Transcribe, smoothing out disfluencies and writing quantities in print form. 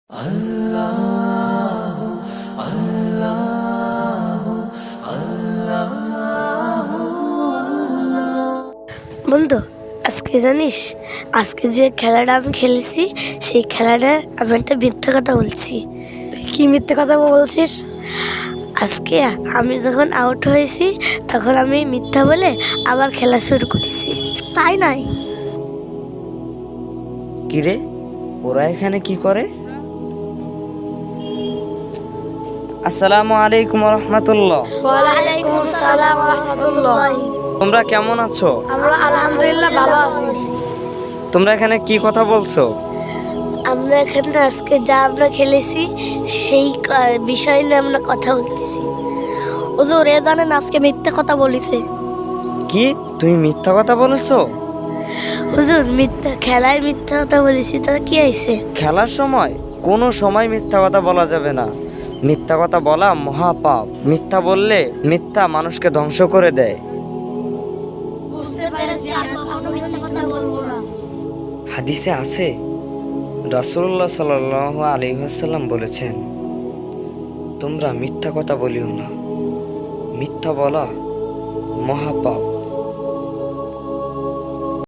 বন্ধু, আজকে জানিস, আজকে যে খেলাটা আমি খেলেছি সেই খেলাটা আমি একটা মিথ্যা কথা বলছি। তুই কি মিথ্যে কথা বলছিস? আজকে আমি যখন আউট হয়েছি তখন আমি মিথ্যা বলে আবার খেলা শুরু করেছি। তাই নাই? কিরে, ওরা এখানে কি করে? আসসালামু আলাইকুম রহমতুল্লাহ। ওয়ালাইকুম আসসালাম ওয়া রাহমাতুল্লাহ। তোমরা কেমন আছো? আমরা আলহামদুলিল্লাহ ভালো আছি। তোমরা এখানে কি কথা বলছো? আমরা এখানে আজকে যা আমরা খেলেছি সেই বিষয় নিয়ে আমরা কথা বলতেছি। হুজুর, এ জানেন আজকে মিথ্যে কথা বলিছে। কি, তুমি মিথ্যা কথা বলেছো? হুজুর, খেলায় মিথ্যা কথা বলেছি, তা কি হয়েছে? খেলার সময় কোনো সময় মিথ্যা কথা বলা যাবে না। মিথ্যা কথা বলা মহাপাপ। মিথ্যা বললে মিথ্যা মানুষকে ধ্বংস করে দেয়। বুঝতে পেরেছি, আর কখনো মিথ্যে কথা বলবো না। হাদিসে আছে, রাসূলুল্লাহ সাল্লাল্লাহু আলাইহি ওয়াসাল্লাম বলেছেন, তোমরা মিথ্যা কথা বলিও না। মিথ্যা বলা মহাপাপ।